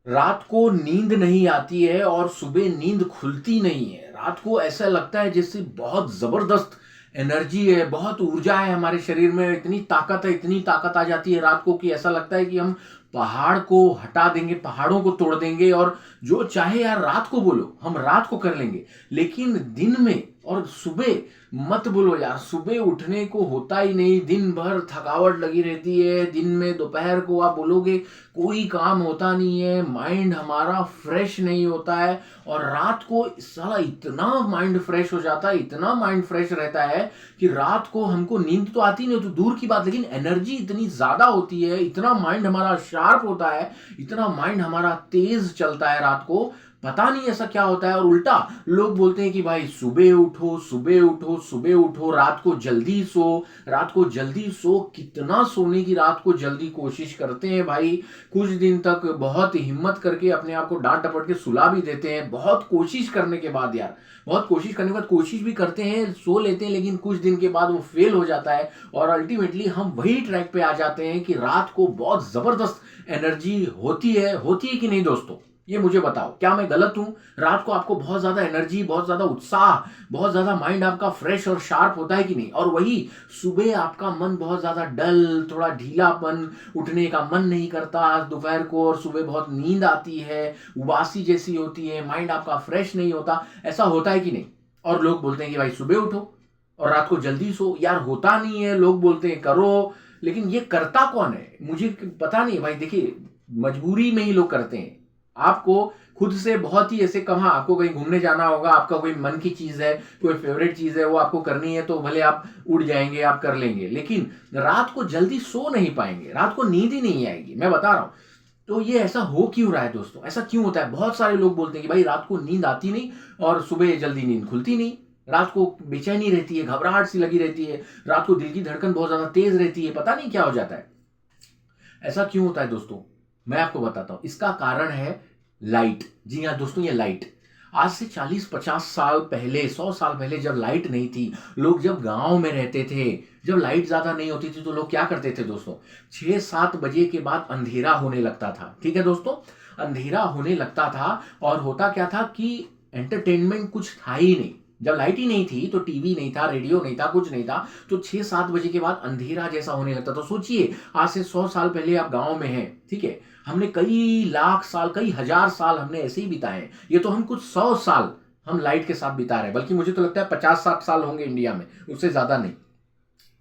रात को नींद नहीं आती है और सुबह नींद खुलती नहीं है। रात को ऐसा लगता है जैसे बहुत ज़बरदस्त एनर्जी है, बहुत ऊर्जा है हमारे शरीर में, इतनी ताकत है, इतनी ताकत आ जाती है रात को कि ऐसा लगता है कि हम पहाड़ को हटा देंगे, पहाड़ों को तोड़ देंगे और जो चाहे यार रात को बोलो, हम रात को कर लेंगे। लेकिन दिन में और सुबह मत बोलो यार, सुबह उठने को होता ही नहीं, दिन भर थकावट लगी रहती है। दिन में दोपहर को आप बोलोगे कोई काम होता नहीं है, माइंड हमारा फ्रेश नहीं होता है। और रात को साला इतना माइंड फ्रेश हो जाता है, इतना माइंड फ्रेश रहता है कि रात को हमको नींद तो आती नहीं तो दूर की बात, लेकिन एनर्जी इतनी ज्यादा होती है, इतना माइंड हमारा शार्प होता है, इतना माइंड हमारा तेज चलता है रात को। पता नहीं ऐसा क्या होता है। और उल्टा लोग बोलते हैं कि भाई सुबह उठो, सुबह उठो, सुबह उठो, रात को जल्दी सो, रात को जल्दी सो। कितना सोने की रात को जल्दी कोशिश करते हैं भाई। कुछ दिन तक बहुत हिम्मत करके अपने आप को डांट डपट के सुला भी देते हैं, बहुत कोशिश करने के बाद यार, बहुत कोशिश करने के बाद कोशिश भी करते हैं, सो लेते हैं, लेकिन कुछ दिन के बाद वो फेल हो जाता है और अल्टीमेटली हम वही ट्रैक पे आ जाते हैं कि रात को बहुत जबरदस्त एनर्जी होती है कि नहीं दोस्तों? ये मुझे बताओ, क्या मैं गलत हूं? रात को आपको बहुत ज्यादा एनर्जी, बहुत ज्यादा उत्साह, बहुत ज्यादा माइंड आपका फ्रेश और शार्प होता है कि नहीं? और वही सुबह आपका मन बहुत ज्यादा डल, थोड़ा ढीलापन, उठने का मन नहीं करता दोपहर को, और सुबह बहुत नींद आती है, उबासी जैसी होती है, माइंड आपका फ्रेश नहीं होता। ऐसा होता है कि नहीं? और लोग बोलते हैं कि भाई सुबह उठो और रात को जल्दी सो। यार होता नहीं है, लोग बोलते हैं करो, लेकिन ये करता कौन है मुझे पता नहीं भाई। देखिए, मजबूरी में ही लोग करते हैं। आपको खुद से बहुत ही ऐसे कहाँ, आपको कहीं घूमने जाना होगा, आपका कोई मन की चीज है, कोई फेवरेट चीज है, वो आपको करनी है तो भले आप उड़ जाएंगे, आप कर लेंगे, लेकिन रात को जल्दी सो नहीं पाएंगे, रात को नींद ही नहीं आएगी, मैं बता रहा हूं। तो ये ऐसा हो क्यों रहा है दोस्तों? ऐसा क्यों होता है? बहुत सारे लोग बोलते हैं कि भाई रात को नींद आती नहीं और सुबह जल्दी नींद खुलती नहीं, रात को बेचैनी रहती है, घबराहट सी लगी रहती है, रात को दिल की धड़कन बहुत ज्यादा तेज रहती है, पता नहीं क्या हो जाता है। ऐसा क्यों होता है दोस्तों? मैं आपको बताता हूं। इसका कारण है लाइट। जी हाँ दोस्तों, ये लाइट। आज से 40-50 साल पहले, 100 साल पहले जब लाइट नहीं थी, लोग जब गांव में रहते थे, जब लाइट ज्यादा नहीं होती थी, तो लोग क्या करते थे दोस्तों? 6-7 बजे के बाद अंधेरा होने लगता था। ठीक है दोस्तों, अंधेरा होने लगता था और होता क्या था कि एंटरटेनमेंट कुछ था ही नहीं। जब लाइट ही नहीं थी तो टीवी नहीं था, रेडियो नहीं था, कुछ नहीं था, तो 6-7 बजे के बाद अंधेरा जैसा होने लगता। तो सोचिए, आज से 100 साल पहले आप गांव में हैं, ठीक है, हमने कई लाख साल, कई हजार साल हमने ऐसे ही बिताए हैं। ये तो हम कुछ 100 साल हम लाइट के साथ बिता रहे हैं, बल्कि मुझे तो लगता है 50-60 साल होंगे इंडिया में, उससे ज्यादा नहीं।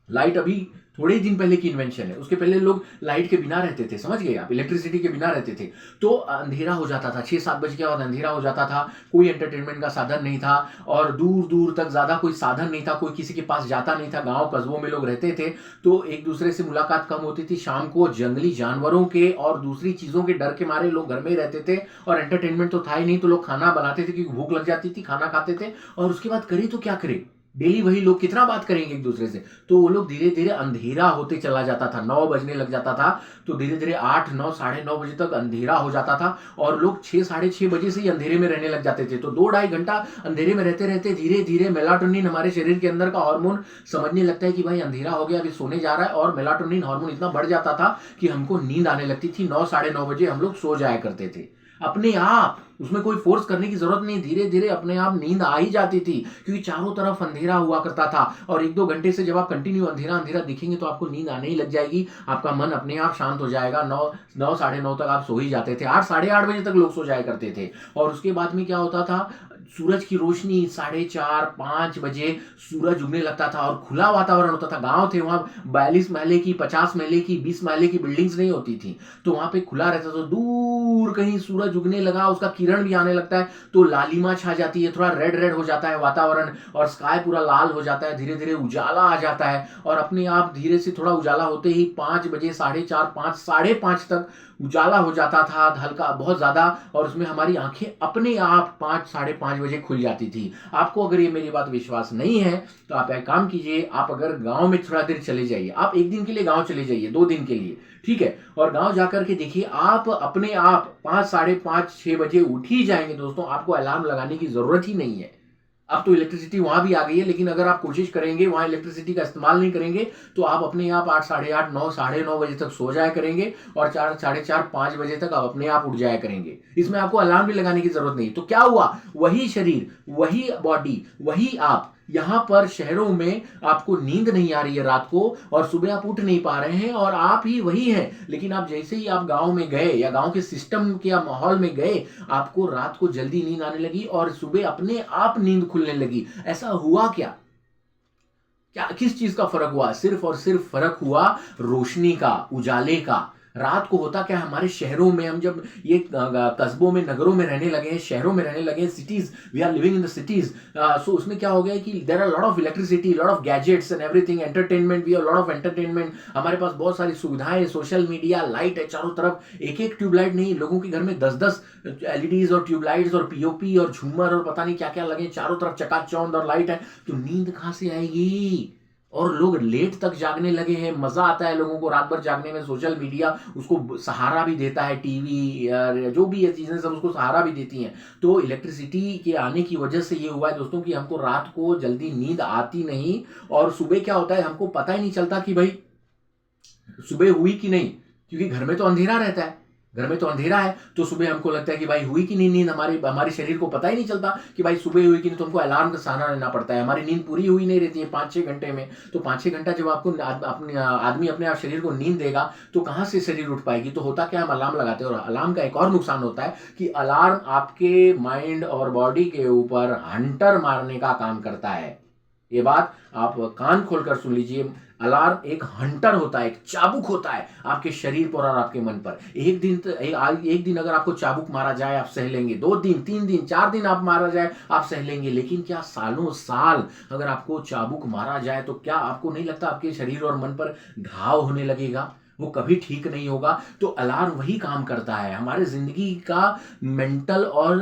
लाइट अभी थोड़े ही दिन पहले की इन्वेंशन है। उसके पहले लोग लाइट के बिना रहते थे, समझ गए आप, इलेक्ट्रिसिटी के बिना रहते थे। तो अंधेरा हो जाता था, 6-7 बजे के बाद अंधेरा हो जाता था, कोई एंटरटेनमेंट का साधन नहीं था और दूर दूर तक ज्यादा कोई साधन नहीं था, कोई किसी के पास जाता नहीं था। गांव कस्बों में लोग रहते थे तो एक दूसरे से मुलाकात कम होती थी। शाम को जंगली जानवरों के और दूसरी चीजों के डर के मारे लोग घर में ही रहते थे और एंटरटेनमेंट तो था ही नहीं, तो लोग खाना बनाते थे क्योंकि भूख लग जाती थी, खाना खाते थे और उसके बाद करे तो क्या करे, डेली वही लोग कितना बात करेंगे एक दूसरे से। तो वो लोग धीरे धीरे, अंधेरा होते चला जाता था, 9 बजने लग जाता था, तो धीरे धीरे 8-9, 9:30 बजे तक अंधेरा हो जाता था और लोग 6-6:30 बजे से ही अंधेरे में रहने लग जाते थे। तो 2-2.5 घंटा अंधेरे में रहते रहते धीरे धीरे मेलाटोनिन, हमारे शरीर के अंदर का हार्मोन, समझने लगता है कि भाई अंधेरा हो गया, अभी सोने जा रहा है, और मेलाटोनिन हार्मोन इतना बढ़ जाता था कि हमको नींद आने लगती थी। 9-9:30 बजे हम लोग सो जाया करते थे अपने आप, उसमें कोई फोर्स करने की जरूरत नहीं, धीरे धीरे अपने आप नींद आ ही जाती थी, क्योंकि चारों तरफ अंधेरा हुआ करता था। और 1-2 घंटे से जब आप कंटिन्यू अंधेरा अंधेरा दिखेंगे तो आपको नींद आने ही लग जाएगी, आपका मन अपने आप शांत हो जाएगा। 9-9, 9:30 तक आप सो ही जाते थे, 8-8:30 बजे तक लोग सो जाया करते थे। और उसके बाद में क्या होता था, सूरज की रोशनी 4:30-5 बजे सूरज उगने लगता था और खुला वातावरण होता था। गांव थे, वहां 42 महले की, 50 महले की, 20 महले की बिल्डिंग्स नहीं होती थी, तो वहां पे खुला रहता था। दूर कहीं सूरज उगने लगा, उसका किरण भी आने लगता है तो लालिमा छा जाती है, थोड़ा रेड रेड हो जाता है वातावरण और स्काई पूरा लाल हो जाता है, धीरे धीरे उजाला आ जाता है और अपने आप धीरे से थोड़ा उजाला होते ही 5 बजे, 4:30, 5, 5:30 तक उजाला हो जाता था, हल्का बहुत ज्यादा, और उसमें हमारी आंखें अपने आप 5-5:30 बजे खुल जाती थी। आपको अगर ये मेरी बात विश्वास नहीं है तो आप एक काम कीजिए, आप अगर गांव में थोड़ा देर चले जाइए, आप एक दिन के लिए गांव चले जाइए, 2 दिन के लिए, ठीक है, और गांव जाकर के देखिए, आप अपने आप 5, 5:30, 6 बजे उठ ही जाएंगे दोस्तों, आपको अलार्म लगाने की जरूरत ही नहीं है। अब तो इलेक्ट्रिसिटी वहां भी आ गई है, लेकिन अगर आप कोशिश करेंगे वहां इलेक्ट्रिसिटी का इस्तेमाल नहीं करेंगे तो आप अपने आप 8, साढ़े 8, 9, साढ़े 9 बजे तक सो जाया करेंगे और 4, साढ़े 4, 5 बजे तक आप अपने आप उठ जाया करेंगे। इसमें आपको अलार्म भी लगाने की जरूरत नहीं। तो क्या हुआ, वही शरीर, वही बॉडी, वही आप, यहां पर शहरों में आपको नींद नहीं आ रही है रात को और सुबह आप उठ नहीं पा रहे हैं और आप ही वही हैं। लेकिन आप जैसे ही आप गांव में गए या गांव के सिस्टम के या माहौल में गए, आपको रात को जल्दी नींद आने लगी और सुबह अपने आप नींद खुलने लगी। ऐसा हुआ क्या? क्या किस चीज का फर्क हुआ? सिर्फ और सिर्फ फर्क हुआ रोशनी का, उजाले का। रात को होता क्या, हमारे शहरों में, हम जब ये कस्बों में, नगरों में रहने लगे हैं, शहरों में रहने लगे हैं, cities, we are living in the cities, so उसमें क्या हो गया कि there are lot of electricity, lot of gadgets and everything, entertainment, we have lot of entertainment, हमारे पास बहुत सारी सुविधाएं, सोशल मीडिया, लाइट है चारों तरफ। एक एक ट्यूबलाइट नहीं, लोगों के घर में 10-10 एलईडीज और ट्यूबलाइट्स और पीओपी और झूमर और पता नहीं क्या क्या लगे, चारों तरफ चकाचौंध और लाइट है, तो नींद कहां से आएगी? और लोग लेट तक जागने लगे हैं। मजा आता है लोगों को रात भर जागने में। सोशल मीडिया उसको सहारा भी देता है, टीवी, जो भी ये चीजें सब उसको सहारा भी देती हैं। तो इलेक्ट्रिसिटी के आने की वजह से ये हुआ है दोस्तों कि हमको रात को जल्दी नींद आती नहीं और सुबह क्या होता है हमको पता ही नहीं चलता कि भाई सुबह हुई कि नहीं, क्योंकि घर में तो अंधेरा रहता है, घर में तो अंधेरा है, तो सुबह हमको लगता है कि भाई हुई कि नहीं नींद। हमारे शरीर को पता ही नहीं चलता कि भाई सुबह हुई कि नहीं, तो हमको अलार्म का सहारा लेना पड़ता है। हमारी नींद पूरी हुई नहीं रहती है 5-6 घंटे में। तो 5-6 घंटा जब आपको आदमी अपने आप शरीर को नींद देगा तो कहाँ से शरीर उठ पाएगी? तो होता क्या, हम अलार्म लगाते हैं। और अलार्म का एक और नुकसान होता है कि अलार्म आपके माइंड और बॉडी के ऊपर हंटर मारने का काम करता है। ये बात आप कान खोलकर सुन लीजिए। अलार्म एक हंटर होता है, एक चाबुक होता है आपके शरीर पर और आपके मन पर। एक दिन अगर आपको चाबुक मारा जाए आप सह लेंगे, 2 दिन, 3 दिन, 4 दिन आप मारा जाए आप सह लेंगे। लेकिन क्या सालों साल अगर आपको चाबुक मारा जाए तो क्या आपको नहीं लगता आपके शरीर और मन पर घाव होने लगेगा? वो कभी ठीक नहीं होगा। तो अलार्म वही काम करता है। हमारे जिंदगी का मेंटल और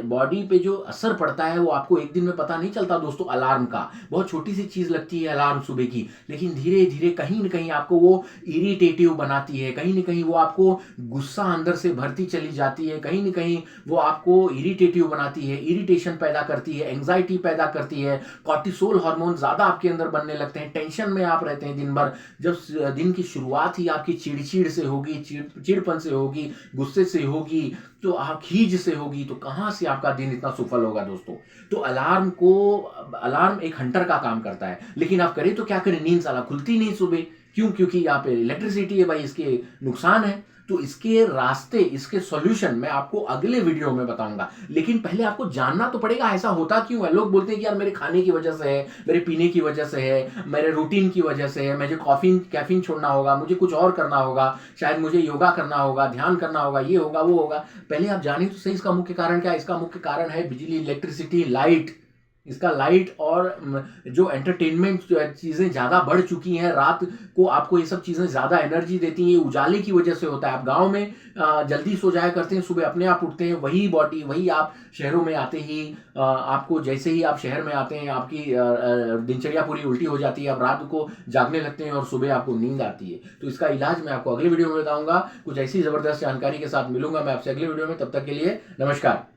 बॉडी पे जो असर पड़ता है वो आपको एक दिन में पता नहीं चलता दोस्तों। अलार्म का बहुत छोटी सी चीज लगती है अलार्म सुबह की, लेकिन धीरे धीरे कहीं ना कहीं आपको वो इरिटेटिव बनाती है, कहीं ना कहीं वो आपको गुस्सा अंदर से भरती चली जाती है, कहीं ना कहीं वो आपको इरिटेटिव बनाती है, इरिटेशन पैदा करती है, एंग्जाइटी पैदा करती है, कॉर्टिसोल हार्मोन ज्यादा आपके अंदर बनने लगते हैं, टेंशन में आप रहते हैं दिन भर। जब दिन की शुरुआत ही आपकी चिड़चिड़ से होगी, चिड़पन से होगी, गुस्से से होगी, तो आप खीज से होगी, तो कहां से आपका दिन इतना सफल होगा दोस्तों? तो अलार्म एक हंटर का काम करता है। लेकिन आप करें तो क्या करें, नींद साला खुलती नहीं सुबह। क्यों? क्योंकि यहाँ पे इलेक्ट्रिसिटी है भाई, इसके नुकसान है। तो इसके रास्ते, इसके सॉल्यूशन मैं आपको अगले वीडियो में बताऊंगा। लेकिन पहले आपको जानना तो पड़ेगा ऐसा होता क्यों है। लोग बोलते हैं कि यार मेरे खाने की वजह से है, मेरे पीने की वजह से है, मेरे रूटीन की वजह से है, मुझे कैफीन छोड़ना होगा, मुझे कुछ और करना होगा, शायद मुझे योगा करना होगा, ध्यान करना होगा, ये होगा वो होगा। पहले आप जाने तो सही इसका मुख्य कारण क्या है। इसका मुख्य कारण है बिजली, इलेक्ट्रिसिटी, लाइट। इसका लाइट और जो एंटरटेनमेंट चीज़ें ज़्यादा बढ़ चुकी हैं, रात को आपको ये सब चीज़ें ज़्यादा एनर्जी देती हैं, ये उजाले की वजह से होता है। आप गांव में जल्दी सो जाया करते हैं, सुबह अपने आप उठते हैं, वही बॉडी, वही आप शहरों में आते ही आपको, जैसे ही आप शहर में आते हैं आपकी दिनचर्या पूरी उल्टी हो जाती है, आप रात को जागने लगते हैं और सुबह आपको नींद आती है। तो इसका इलाज मैं आपको अगले वीडियो में बताऊंगा। कुछ ऐसी ज़बरदस्त जानकारी के साथ मिलूंगा मैं आपसे अगले वीडियो में। तब तक के लिए नमस्कार।